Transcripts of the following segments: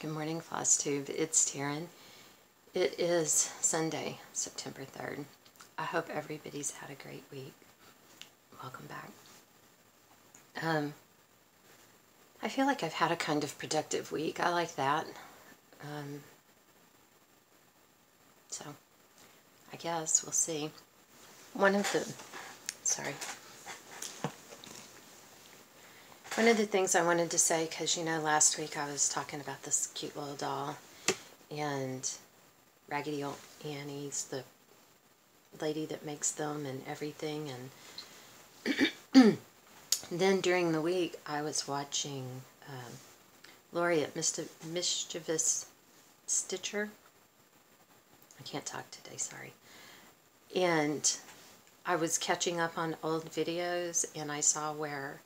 Good morning, Floss Tube. It's Taryn. It is Sunday, September 3rd. I hope everybody's had a great week. Welcome back. I feel like I've had a kind of productive week. I like that. So, I guess we'll see. One of the things I wanted to say, because you know last week I was talking about this cute little doll, and Raggedy Old Annie's the lady that makes them and everything, and then during the week I was watching Lori at Mischievous Stitcher. I can't talk today, sorry. And I was catching up on old videos, and I saw where,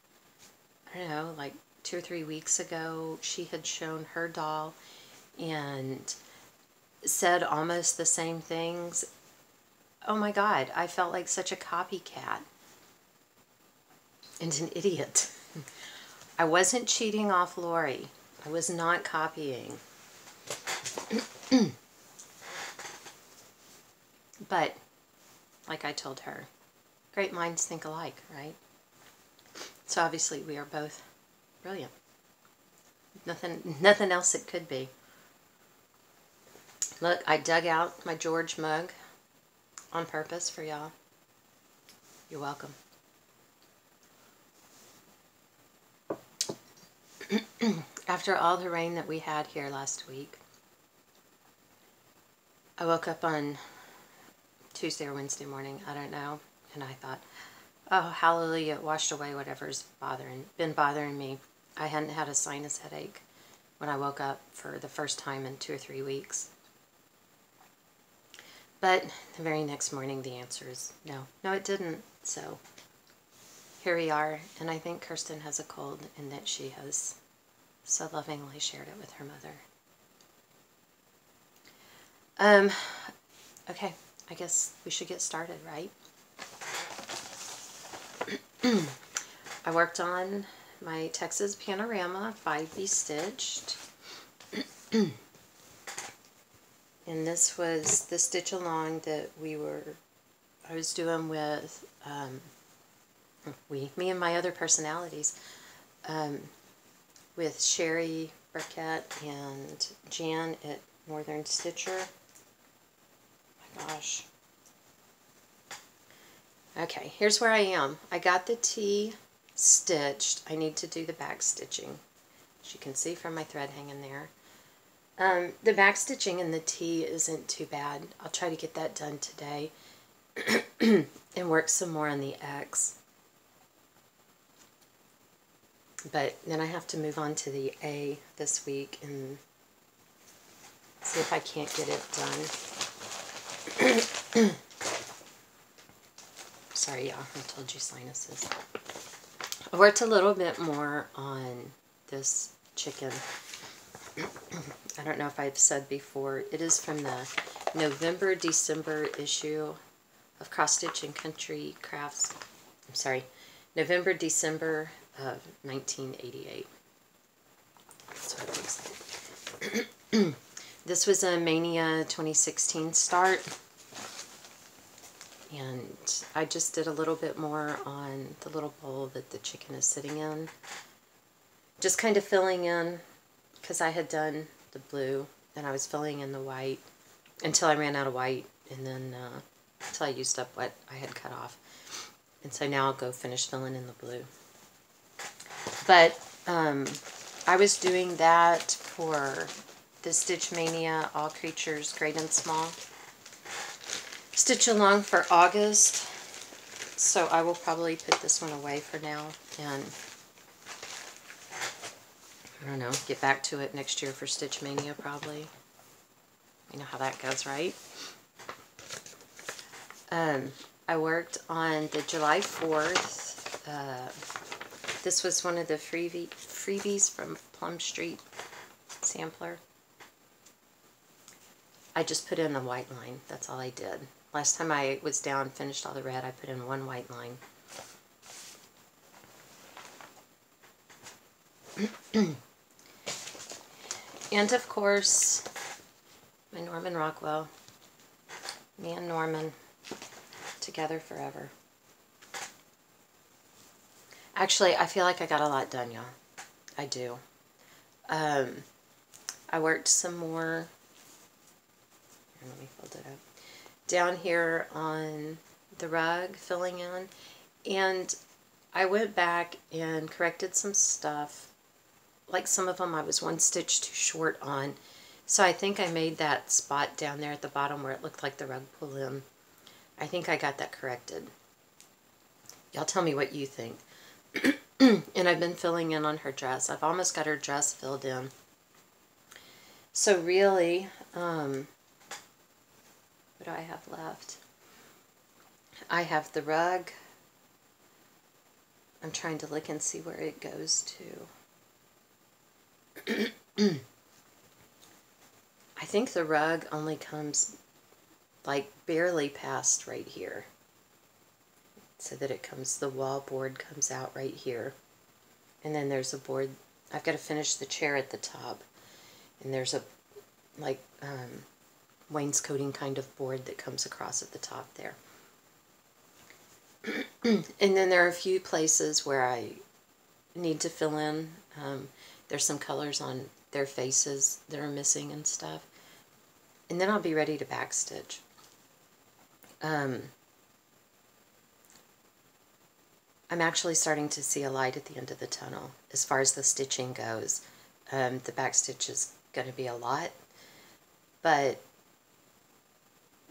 I don't know, like 2 or 3 weeks ago, she had shown her doll and said almost the same things. Oh my God, I felt like such a copycat and an idiot. I wasn't cheating off Lori. I was not copying. But, like I told her, great minds think alike, right? So obviously we are both brilliant. Nothing else it could be. Look, I dug out my George mug on purpose for y'all. You're welcome. After all the rain that we had here last week, I woke up on Tuesday or Wednesday morning, I don't know, and I thought, oh, hallelujah, it washed away whatever's been bothering me. I hadn't had a sinus headache when I woke up for the first time in 2 or 3 weeks. But the very next morning, the answer is no. No, it didn't. So here we are, and I think Kirsten has a cold, and that she has so lovingly shared it with her mother. Okay, I guess we should get started, right? I worked on my Texas Panorama 5B Stitched. And this was the stitch along that I was doing with, me and my other personalities, with Sherry, Burkett, and Jan at Northern Stitcher. Oh my gosh. Okay, here's where I am. I got the T stitched. I need to do the back stitching. As you can see from my thread hanging there. The back stitching in the T isn't too bad. I'll try to get that done today and work some more on the X. But then I have to move on to the A this week and see if I can't get it done. Sorry, y'all, I told you sinuses. I worked a little bit more on this chicken. I don't know if I've said before, it is from the November-December issue of Cross Stitch and Country Crafts. I'm sorry, November-December of 1988. That's what it looks like. This was a Mania 2016 start. And I just did a little bit more on the little bowl that the chicken is sitting in. Just kind of filling in, because I had done the blue, and I was filling in the white until I ran out of white, and then until I used up what I had cut off. And so now I'll go finish filling in the blue. But I was doing that for the Stitch Mania All Creatures Great and Small Stitch Along for August. So I will probably put this one away for now and, I don't know, get back to it next year for Stitch Mania probably. You know how that goes, right? I worked on the July 4th. This was one of the freebies from Plum Street Sampler. I just put in a white line. That's all I did. Last time I was down, finished all the red, I put in one white line. And of course, my Norman Rockwell. Me and Norman, together forever. Actually, I feel like I got a lot done, y'all. I do. I worked some more. Here, let me fold it up. Down here on the rug, filling in. And I went back and corrected some stuff. Like some of them I was one stitch too short on. So I think I made that spot down there at the bottom where it looked like the rug pull in. I think I got that corrected. Y'all tell me what you think. And I've been filling in on her dress. I've almost got her dress filled in. So really, what do I have left? I have the rug. I'm trying to look and see where it goes to. I think the rug only comes like barely past right here. So that it comes, the wall board comes out right here. And then there's a board, I've got to finish the chair at the top. And there's a, like, wainscoting kind of board that comes across at the top there. And then there are a few places where I need to fill in. There's some colors on their faces that are missing and stuff. And then I'll be ready to backstitch. I'm actually starting to see a light at the end of the tunnel as far as the stitching goes. The backstitch is going to be a lot, but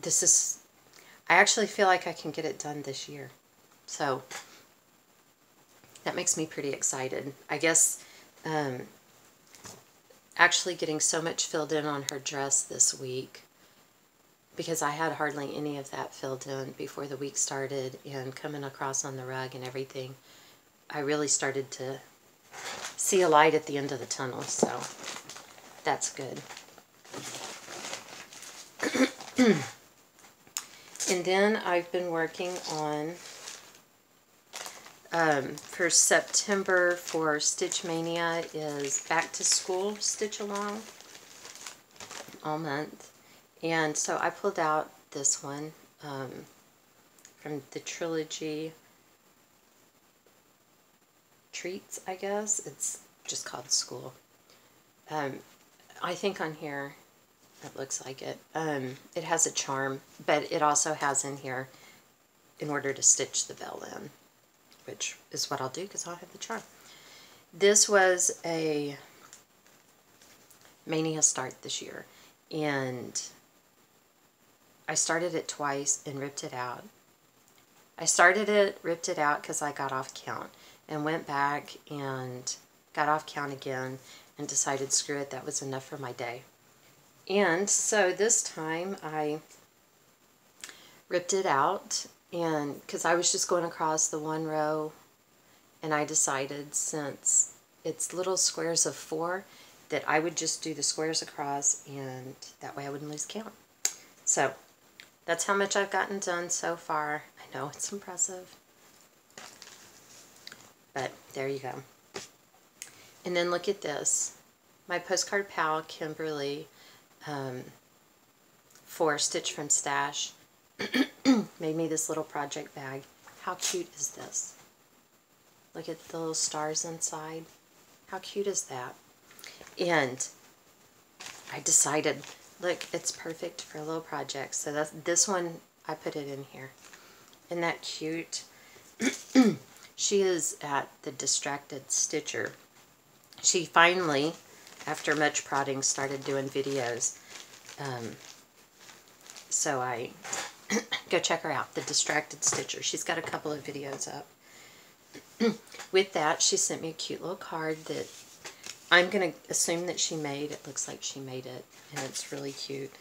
this is, I actually feel like I can get it done this year. So that makes me pretty excited. I guess actually getting so much filled in on her dress this week, because I had hardly any of that filled in before the week started, and coming across on the rug and everything, I really started to see a light at the end of the tunnel, so that's good. And then I've been working on, for September for Stitch Mania is Back to School Stitch Along all month. And so I pulled out this one from the trilogy Treats, I guess. It's just called School. I think on here, it looks like it. It has a charm, but it also has in here in order to stitch the bell in, which is what I'll do because I'll have the charm. This was a Mania start this year, and I started it twice and ripped it out. I started it, ripped it out because I got off count, and went back and got off count again and decided, screw it, that was enough for my day. And so this time I ripped it out, and because I was just going across the one row, and I decided, since it's little squares of 4, that I would just do the squares across, and that way I wouldn't lose count. So that's how much I've gotten done so far. I know it's impressive, but there you go. And then look at this. My Postcard Pal, Kimberly, for Stitch from Stash, made me this little project bag. How cute is this? Look at the little stars inside. How cute is that? And I decided, look, it's perfect for a little project. So that's this one, I put it in here. Isn't that cute? She is at the Distracted Stitcher. She finally, after much prodding, started doing videos. So I go check her out, the Distracted Stitcher. She's got a couple of videos up. With that, she sent me a cute little card that I'm going to assume that she made. It looks like she made it, and it's really cute.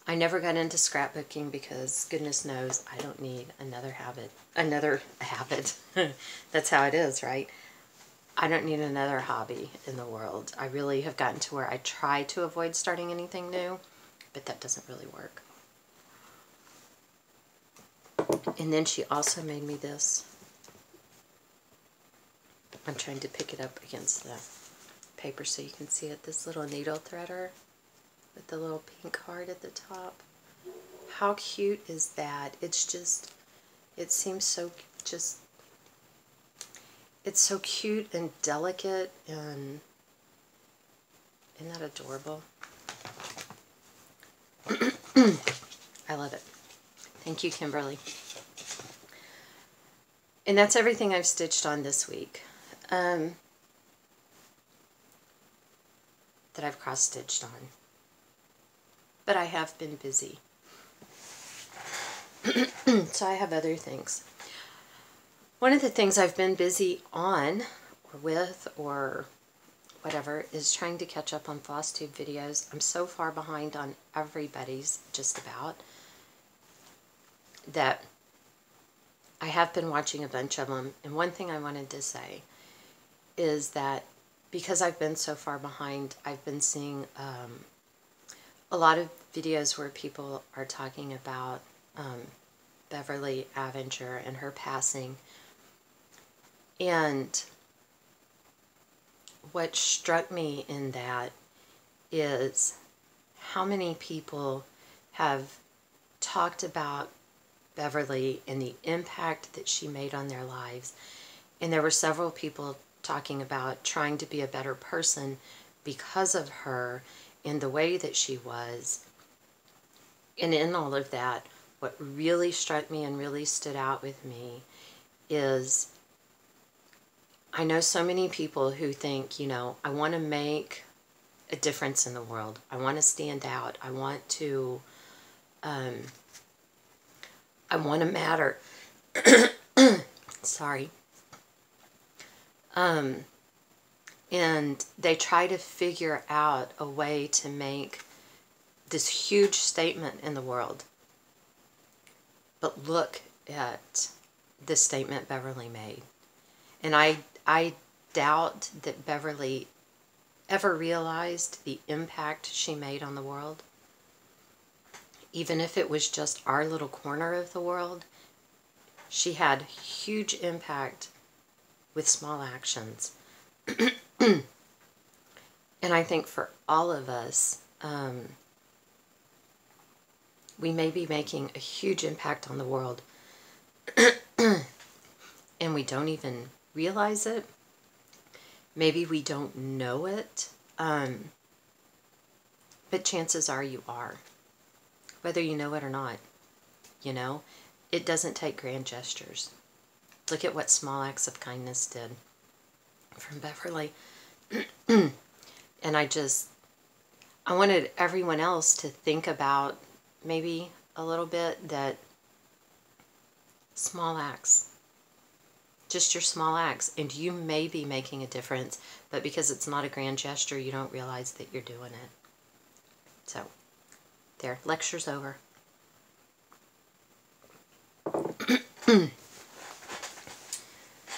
I never got into scrapbooking because goodness knows I don't need another habit. That's how it is, right? I don't need another hobby in the world. I really have gotten to where I try to avoid starting anything new, but that doesn't really work. And then she also made me this. I'm trying to pick it up against the paper so you can see it. This little needle threader with the little pink heart at the top. How cute is that? It's just, it seems so just, it's so cute and delicate, and isn't that adorable? I love it. Thank you, Kimberly. And that's everything I've stitched on this week. That I've cross-stitched on. But I have been busy. So I have other things. One of the things I've been busy on, or with, or whatever, is trying to catch up on Floss Tube videos. I'm so far behind on everybody's, just about, that I have been watching a bunch of them. And one thing I wanted to say is that because I've been so far behind, I've been seeing a lot of videos where people are talking about Beverly Avenger and her passing. And what struck me in that is how many people have talked about Beverly and the impact that she made on their lives. And there were several people talking about trying to be a better person because of her in the way that she was. And in all of that, what really struck me and really stood out with me is I know so many people who think, you know, I want to make a difference in the world. I want to stand out. I want to matter. Sorry. And they try to figure out a way to make this huge statement in the world. But look at the statement Beverly made. And I doubt that Beverly ever realized the impact she made on the world. Even if it was just our little corner of the world, she had huge impact with small actions. And I think for all of us, we may be making a huge impact on the world and we don't even realize it. Maybe we don't know it, but chances are you are, whether you know it or not. You know, it doesn't take grand gestures. Look at what small acts of kindness did from Beverly. And I wanted everyone else to think about maybe a little bit that small acts, just your small acts, and you may be making a difference, but because it's not a grand gesture, you don't realize that you're doing it. So, there, lecture's over.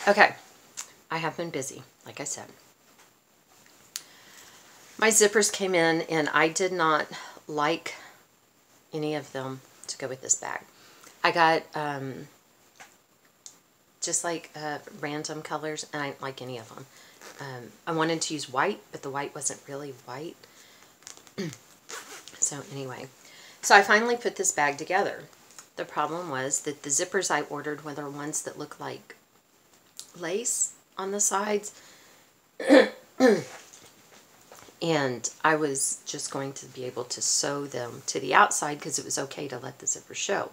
Okay, I have been busy, like I said. My zippers came in, and I did not like any of them to go with this bag. I got just like random colors, and I didn't like any of them. I wanted to use white, but the white wasn't really white. So anyway, so I finally put this bag together. The problem was that the zippers I ordered were the ones that look like lace on the sides. And I was just going to be able to sew them to the outside because it was okay to let the zipper show.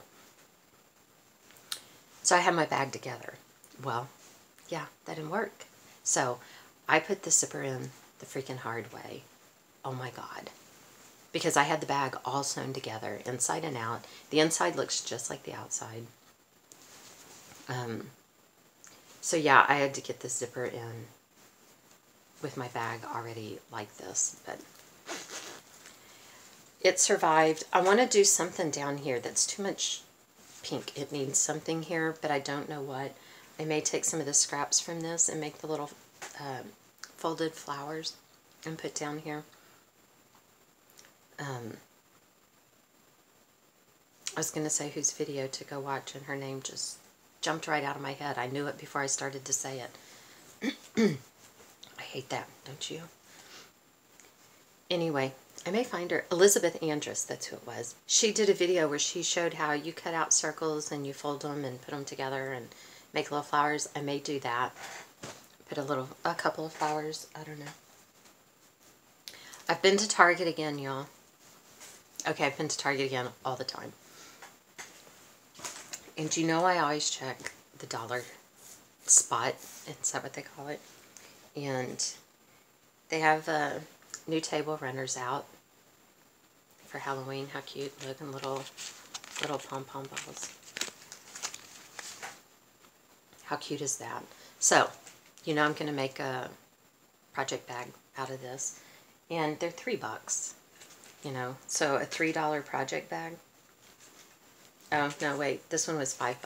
So I had my bag together. Well, yeah, that didn't work. So I put the zipper in the freaking hard way. Oh my God. Because I had the bag all sewn together, inside and out. The inside looks just like the outside. So yeah, I had to get the zipper in with my bag already like this, but it survived. I want to do something down here that's too much pink. It needs something here, but I don't know what. I may take some of the scraps from this and make the little folded flowers and put down here. I was going to say whose video to go watch, and her name just jumped right out of my head. I knew it before I started to say it. I hate that, don't you? Anyway, I may find her. Elizabeth Andrus, that's who it was. She did a video where she showed how you cut out circles and you fold them and put them together and make little flowers. I may do that. Put a couple of flowers. I don't know. I've been to Target again, y'all. Okay, I've been to Target again all the time. And you know I always check the dollar spot. Is that what they call it? And they have new table runners out for Halloween. How cute. Looking little pom-pom balls. How cute is that? So, you know I'm going to make a project bag out of this. And they're $3, you know. So a $3 project bag. Oh, no, wait. This one was $5.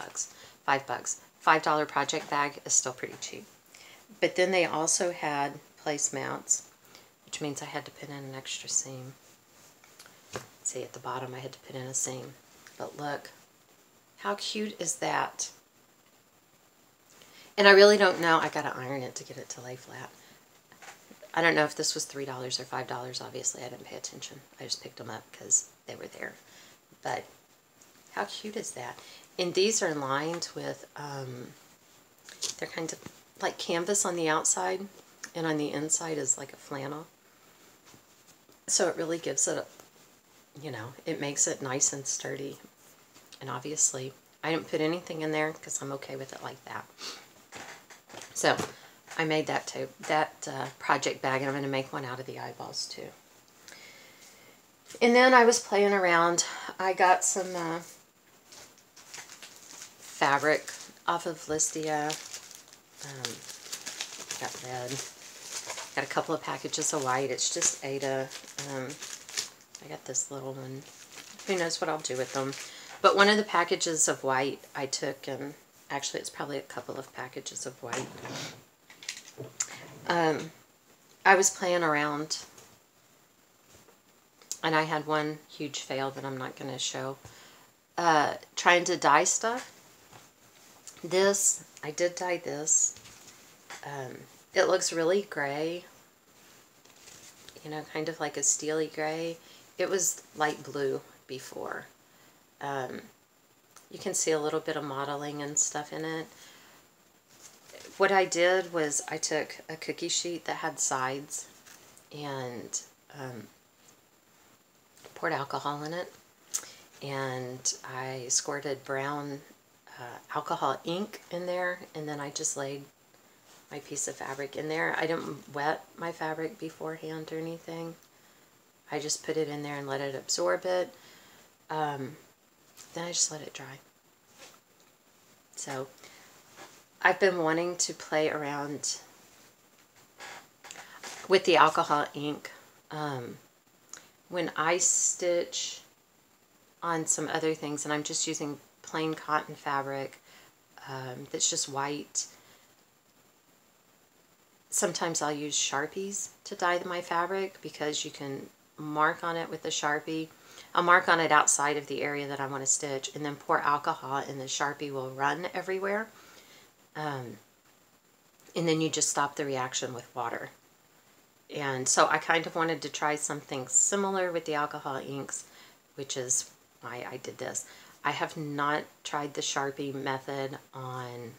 $5. $5 project bag is still pretty cheap. But then they also had placemats, which means I had to put in an extra seam. See, at the bottom I had to put in a seam. But look, how cute is that? And I really don't know. I got to iron it to get it to lay flat. I don't know if this was $3 or $5. Obviously, I didn't pay attention. I just picked them up because they were there. But how cute is that? And these are lined with, they're kind of like canvas on the outside, and on the inside is like a flannel. So it really gives it a, you know, it makes it nice and sturdy. And obviously, I didn't put anything in there because I'm okay with it like that. So I made that too, that project bag, and I'm going to make one out of the eyeballs too. And then I was playing around. I got some fabric off of Listia. Got red. Got a couple of packages of white. It's just Ada. I got this little one. Who knows what I'll do with them. But one of the packages of white I took, and actually it's probably a couple of packages of white. I was playing around, and I had one huge fail that I'm not going to show. Trying to dye stuff. This, I did dye this. It looks really gray. You know, kind of like a steely gray. It was light blue before. You can see a little bit of modeling and stuff in it. What I did was I took a cookie sheet that had sides and poured alcohol in it, and I squirted brown alcohol ink in there, and then I just laid my piece of fabric in there. I didn't wet my fabric beforehand or anything. I just put it in there and let it absorb it. Then I just let it dry. So I've been wanting to play around with the alcohol ink. When I stitch on some other things, and I'm just using plain cotton fabric that's just white, sometimes I'll use Sharpies to dye my fabric because you can mark on it with a Sharpie. I'll mark on it outside of the area that I want to stitch, and then pour alcohol, and the Sharpie will run everywhere. And then you just stop the reaction with water. And so I kind of wanted to try something similar with the alcohol inks, which is why I did this. I have not tried the Sharpie method on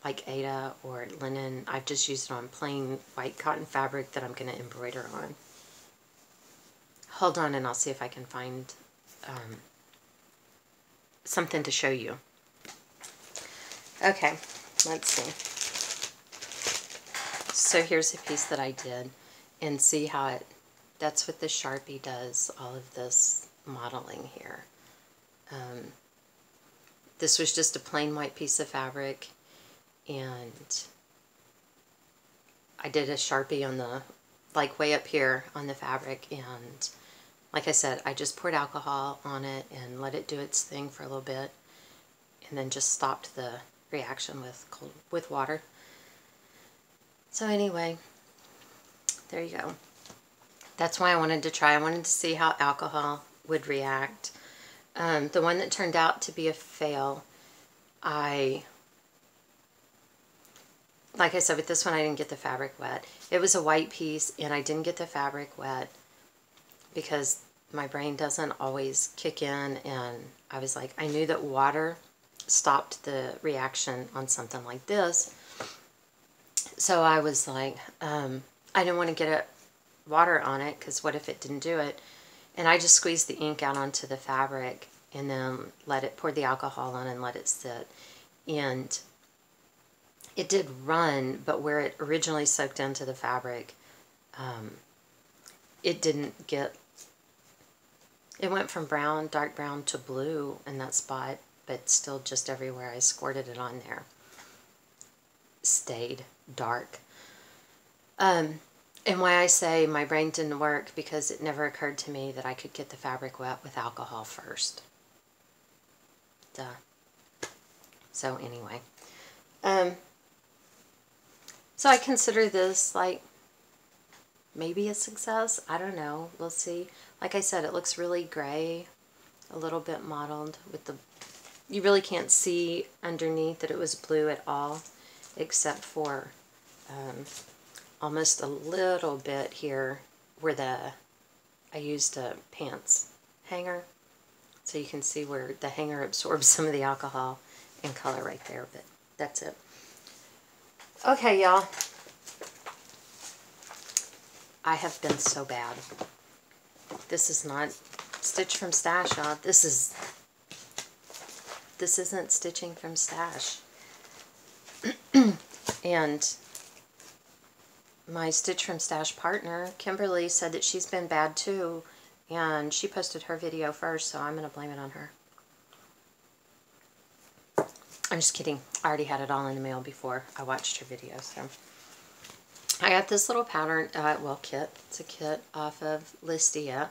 like Ada or linen. I've just used it on plain white cotton fabric that I'm going to embroider on. Hold on, and I'll see if I can find something to show you. Okay, let's see. So here's a piece that I did, and see how it, that's what the Sharpie does, all of this modeling here. This was just a plain white piece of fabric, and I did a Sharpie on the, like way up here on the fabric, and like I said, I just poured alcohol on it and let it do its thing for a little bit, and then just stopped the reaction with water. So anyway, there you go. That's why I wanted to try. I wanted to see how alcohol would react. The one that turned out to be a fail, I like I said, with this one, I didn't get the fabric wet. It was a white piece, and I didn't get the fabric wet because my brain doesn't always kick in, and I was like, I knew that water stopped the reaction on something like this. So I was like, I didn't want to get water on it, because what if it didn't do it? And I just squeezed the ink out onto the fabric and then pour the alcohol on and let it sit. And it did run, but where it originally soaked into the fabric, it didn't get, it went from brown, dark brown to blue in that spot, but still just everywhere I squirted it on there stayed dark. And why I say my brain didn't work, because it never occurred to me that I could get the fabric wet with alcohol first. Duh. So anyway, so I consider this like maybe a success. I don't know. We'll see. Like I said, it looks really gray, a little bit mottled with the, you really can't see underneath that it was blue at all, except for almost a little bit here where I used a pants hanger. So you can see where the hanger absorbs some of the alcohol and color right there, but that's it. Okay, y'all. I have been so bad. This is not Stitch from Stash, y'all. This isn't stitching from Stash. And my Stitch from Stash partner, Kimberly, said that she's been bad too, and she posted her video first, so I'm going to blame it on her. I'm just kidding. I already had it all in the mail before I watched her video. So I got this little pattern, well, kit. It's a kit off of Listia.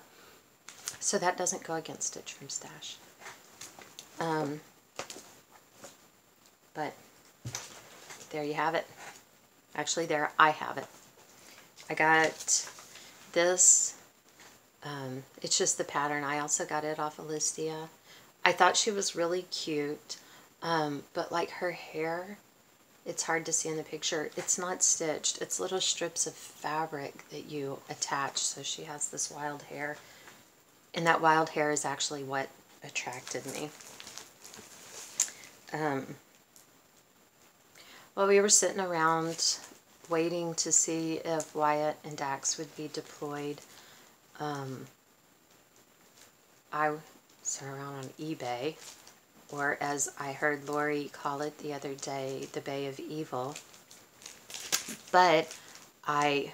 So that doesn't go against Stitch from Stash. But there you have it. Actually, there I have it. I got this. It's just the pattern. I also got it off of Listia. I thought she was really cute. But like her hair, it's hard to see in the picture. It's not stitched. It's little strips of fabric that you attach. So she has this wild hair. And that wild hair is actually what attracted me. Well, we were sitting around waiting to see if Wyatt and Dax would be deployed. I saw around on eBay, or as I heard Lori call it the other day, the Bay of Evil. But I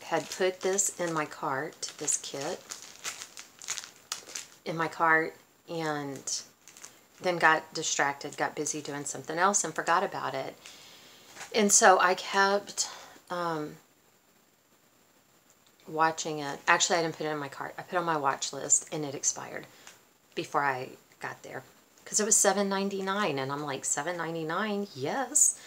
had put this in my cart, this kit, in my cart, and then got distracted, got busy doing something else and forgot about it. And so I kept watching it. Actually, I didn't put it in my cart. I put it on my watch list, and it expired before I got there. Because it was $7.99, and I'm like, $7.99? Yes.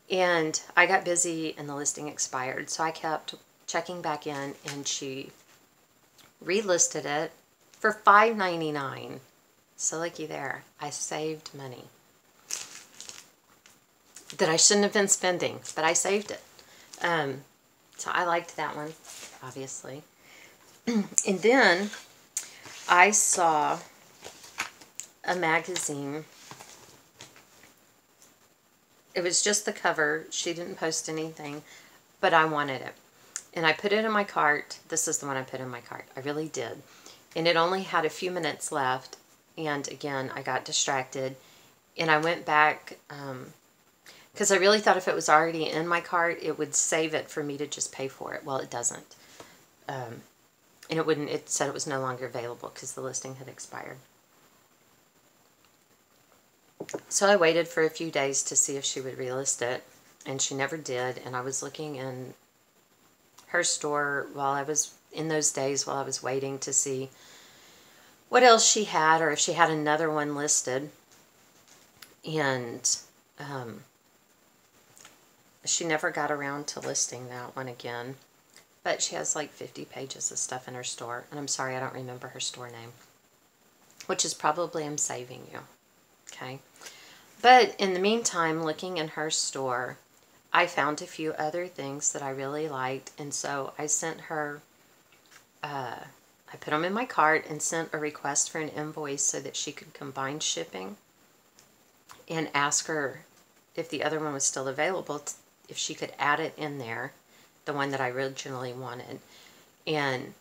And I got busy, and the listing expired. So I kept checking back in, and she relisted it for $5.99. So looky there. I saved money that I shouldn't have been spending, but I saved it. So I liked that one, obviously. And then I saw a magazine. It was just the cover. She didn't post anything, but I wanted it. And I put it in my cart. This is the one I put in my cart. I really did. And it only had a few minutes left. And again, I got distracted. And I went back, because I really thought if it was already in my cart, it would save it for me to just pay for it. Well, it doesn't. And it wouldn't, it said it was no longer available because the listing had expired. So I waited for a few days to see if she would relist it, and she never did. And I was looking in her store while I was, in those days while I was waiting to see what else she had, or if she had another one listed. And she never got around to listing that one again. But she has like 50 pages of stuff in her store. And I'm sorry, I don't remember her store name. Which is probably I'm saving you. Okay. But in the meantime, looking in her store, I found a few other things that I really liked, and so I sent her, I put them in my cart and sent a request for an invoice so that she could combine shipping, and ask her if the other one was still available, if she could add it in there, the one that I originally wanted. And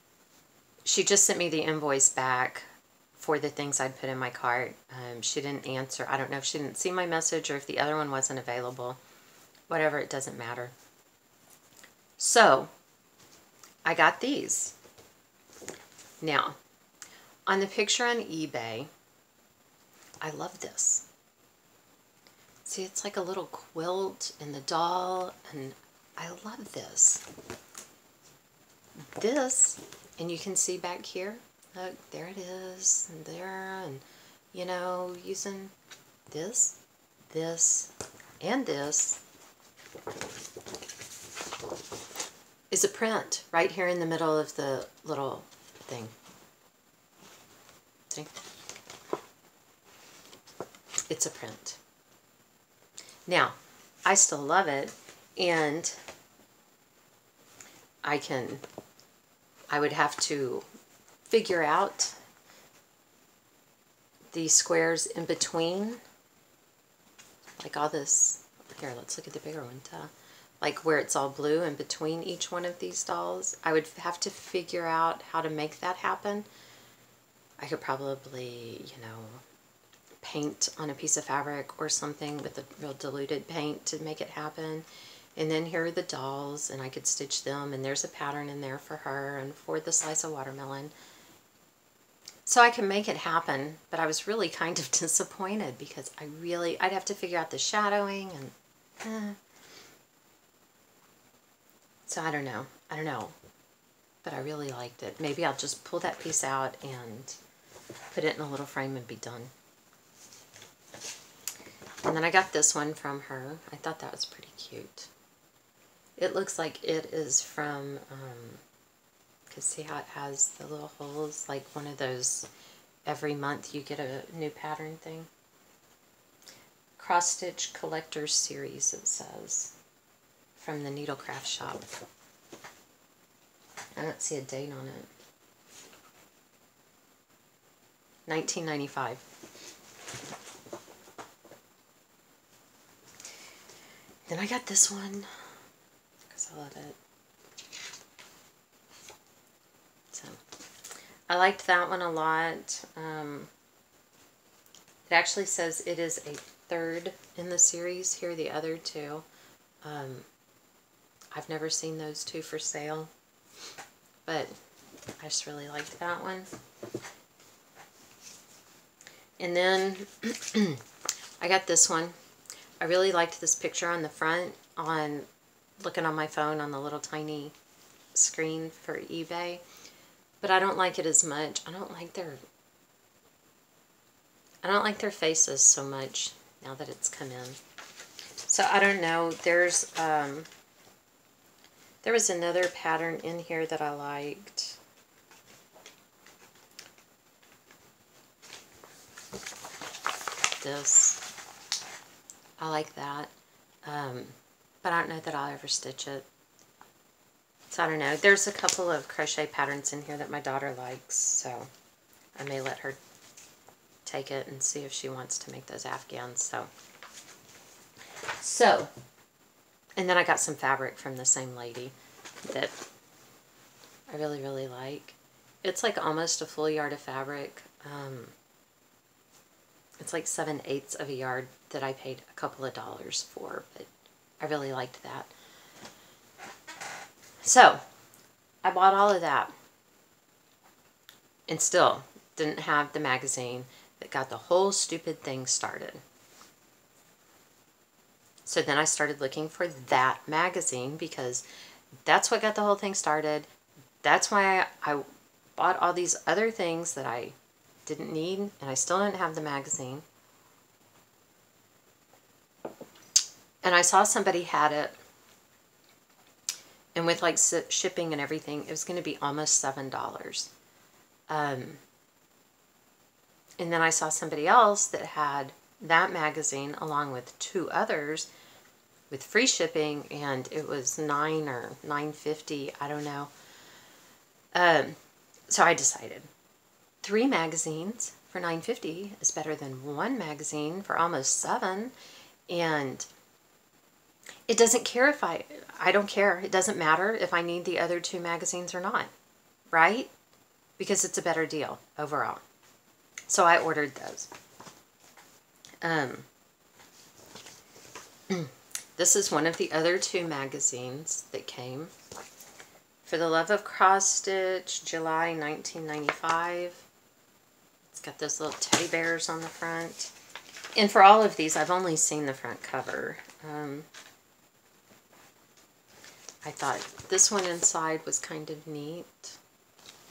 she just sent me the invoice back for the things I'd put in my cart. She didn't answer. I don't know if she didn't see my message or if the other one wasn't available. Whatever, it doesn't matter. So, I got these. Now, on the picture on eBay, I love this. See, it's like a little quilt and the doll, and I love this. This, and you can see back here, look, there it is, and there, and, you know, using this, and this is a print right here in the middle of the little thing. See? It's a print. Now, I still love it, and I would have to figure out the squares in between, like all this. Here, let's look at the bigger one, like where it's all blue in between each one of these dolls. I would have to figure out how to make that happen. I could probably, you know, paint on a piece of fabric or something with a real diluted paint to make it happen. And then here are the dolls, and I could stitch them, and there's a pattern in there for her and for the slice of watermelon. So I can make it happen, but I was really kind of disappointed because I'd have to figure out the shadowing, and so I don't know, but I really liked it. Maybe I'll just pull that piece out and put it in a little frame and be done. And then I got this one from her. I thought that was pretty cute. It looks like it is from, because see how it has the little holes, like one of those every month you get a new pattern thing. Cross Stitch Collector's Series, it says, from the Needlecraft Shop. I don't see a date on it. 1995. Then I got this one, because I love it. So, I liked that one a lot. It actually says it is a third in the series. Here are the other two. I've never seen those two for sale, but I just really liked that one. And then I got this one. I really liked this picture on the front, looking on my phone on the little tiny screen for eBay, but I don't like it as much. I don't like their faces so much now that it's come in. So I don't know. There was another pattern in here that I liked. This. I like that. But I don't know that I'll ever stitch it. So I don't know. There's a couple of crochet patterns in here that my daughter likes, so I may let her take it and see if she wants to make those Afghans. So, and then I got some fabric from the same lady that I really, really like. It's like almost a full yard of fabric. It's like 7/8 of a yard that I paid a couple of dollars for, but I really liked that. So, I bought all of that and still didn't have the magazine that got the whole stupid thing started. So then I started looking for that magazine because that's what got the whole thing started. That's why I bought all these other things that I didn't need, and I still didn't have the magazine. And I saw somebody had it, and with like shipping and everything, it was going to be almost $7. And then I saw somebody else that had that magazine along with two others, with free shipping, and it was $9 or $9.50, I don't know. So I decided 3 magazines for $9.50 is better than 1 magazine for almost $7. And it doesn't care if I don't care. It doesn't matter if I need the other 2 magazines or not, right? Because it's a better deal overall. So I ordered those. This is one of the other 2 magazines that came. For the Love of Cross Stitch, July 1995. It's got those little teddy bears on the front. And for all of these, I've only seen the front cover. I thought this one inside was kind of neat.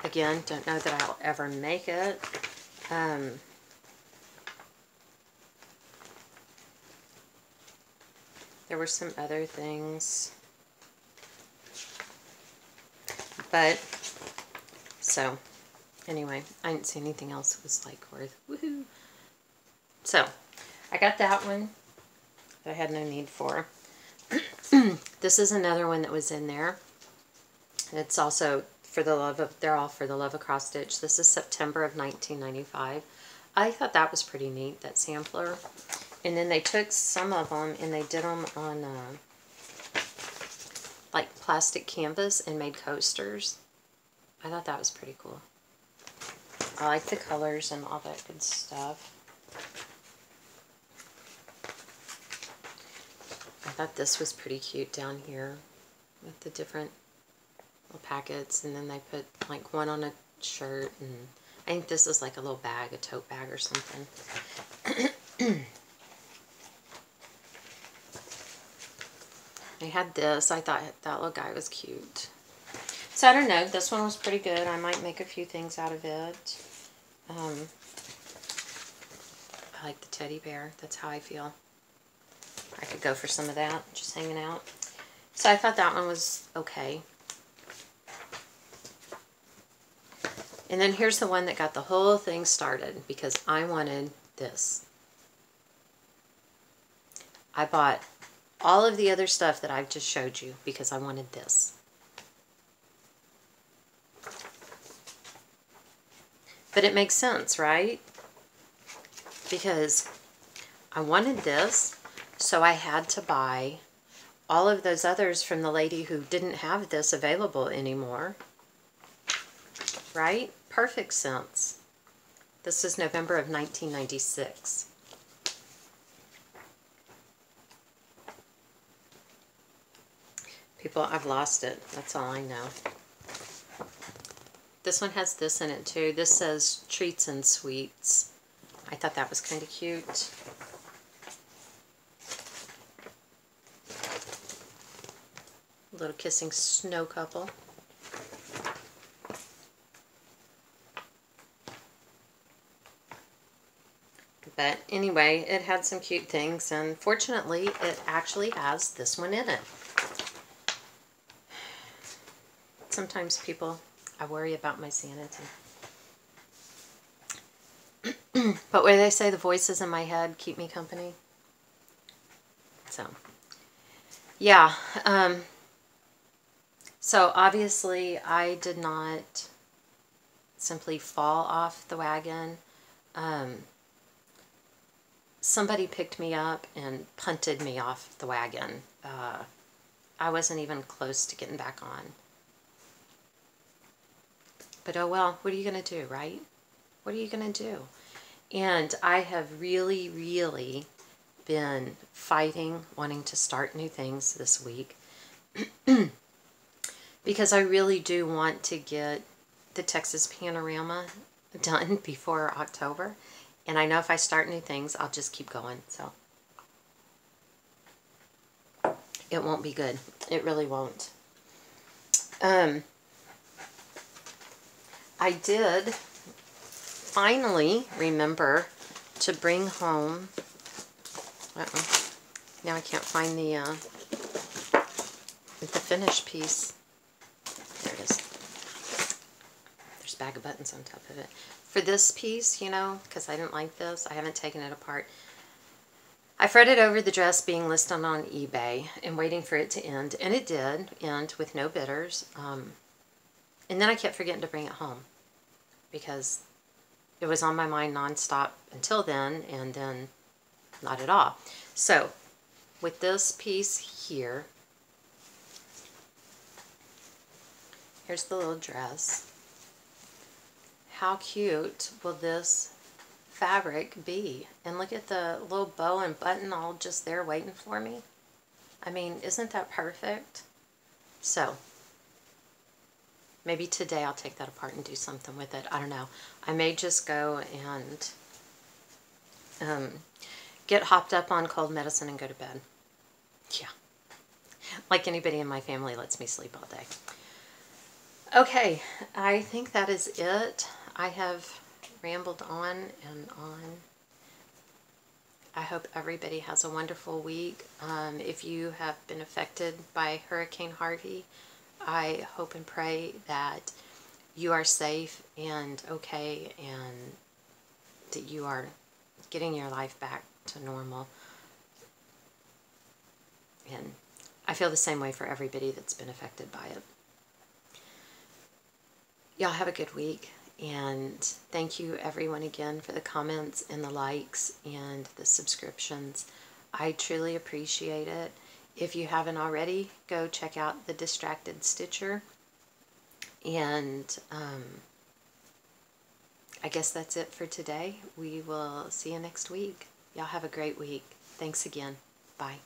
Again, don't know that I'll ever make it. There were some other things. But, so, anyway, I didn't see anything else that was like worth woohoo. So, I got that one that I had no need for. This is another one that was in there. It's also for the love of, they're all for the Love of Cross Stitch. This is September of 1995. I thought that was pretty neat, that sampler. And then they took some of them and they did them on like plastic canvas and made coasters. I thought that was pretty cool. I like the colors and all that good stuff. I thought this was pretty cute down here with the different little packets, and then they put like one on a shirt, and I think this is like a little bag, a tote bag or something. I had this. I thought that little guy was cute. So I don't know. This one was pretty good. I might make a few things out of it. I like the teddy bear. That's how I feel. I could go for some of that, just hanging out. So I thought that one was okay. And then here's the one that got the whole thing started, because I wanted this. I bought all of the other stuff that I've just showed you because I wanted this. But it makes sense, right? Because I wanted this, so I had to buy all of those others from the lady who didn't have this available anymore. Right? Perfect sense. This is November of 1996. People, I've lost it. That's all I know. This one has this in it too. This says Treats and Sweets. I thought that was kind of cute. A little kissing snow couple. But anyway, it had some cute things, and fortunately, it actually has this one in it. Sometimes people, I worry about my sanity. But where they say the voices in my head keep me company. So, yeah. So obviously, I did not simply fall off the wagon. Somebody picked me up and punted me off the wagon. I wasn't even close to getting back on. But oh well, what are you going to do, right? What are you going to do? And I have really, really been fighting, wanting to start new things this week. Because I really do want to get the Texas Panorama done before October. And I know if I start new things, I'll just keep going. So it won't be good. It really won't. I did finally remember to bring home, now I can't find the finished piece. There it is. There's a bag of buttons on top of it. For this piece, you know, because I didn't like this, I haven't taken it apart. I fretted over the dress being listed on eBay and waiting for it to end, and it did end with no bidders. And then I kept forgetting to bring it home because it was on my mind nonstop until then, and then not at all. So with this piece here, here's the little dress. How cute will this fabric be? And look at the little bow and button all just there waiting for me. I mean, isn't that perfect? So maybe today I'll take that apart and do something with it. I don't know. I may just go and get hopped up on cold medicine and go to bed. Yeah. Like anybody in my family lets me sleep all day. Okay, I think that is it. I have rambled on and on. I hope everybody has a wonderful week. If you have been affected by Hurricane Harvey, I hope and pray that you are safe and okay, and that you are getting your life back to normal. And I feel the same way for everybody that's been affected by it. Y'all have a good week, and thank you everyone again for the comments and the likes and the subscriptions. I truly appreciate it. If you haven't already, go check out the Distracted Stitcher. And I guess that's it for today. We will see you next week. Y'all have a great week. Thanks again. Bye.